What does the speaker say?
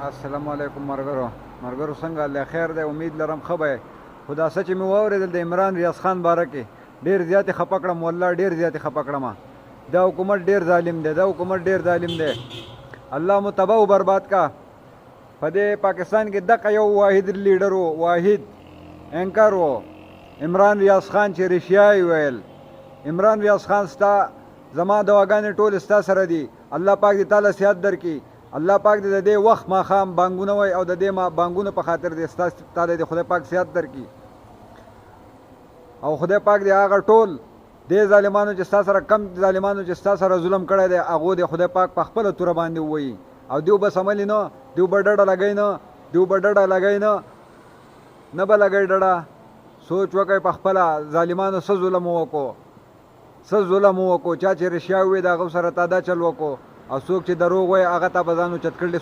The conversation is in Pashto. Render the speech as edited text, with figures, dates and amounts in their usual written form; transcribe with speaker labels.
Speaker 1: السلام علیکم مرګرو څنګه الله خیر دی امید لرم ښه به خدا سچ مې واورېدل د عمران ریاض خان باره کې ډېر زیاتې خفه کړم والله ډېر زیاتې خفه کړم دا حکومت ډېر ظالم دی الله مو تباه و برباد کا په دې پاکستان کې دغه یو واحد لیډر و واحد انکر و عمران ریاض خان چې رښتیا ویل عمران ریاض خان ستا زما دواګانې ټول ستا سره دي الله پاک دې تعالی صحت درکړي الله پاک دې د دې وخت ماښام بانګونه وای او د دې بانګونه په خاطر دې ستا تعالی دې خدای پاک صحت درکړي او خدای پاک دې هغه ټول دې ظالمانو چې ستا سره کم ظالمانو چې ستا سره ظلم کړی دی هغو دې خدای پاک په خپله توره باندې ووایي او دیو بس عملي نه دیو به ډډه لګوي نه به لګوي ډډه سوچ وکړئ په خپله ظالمانو څه ظلم وکړو چا چې رښتیا ووایي د هغو سره تا دا چل وکړو او څوک چې دروغ وایي هغه ته به ځان اوچت کړلی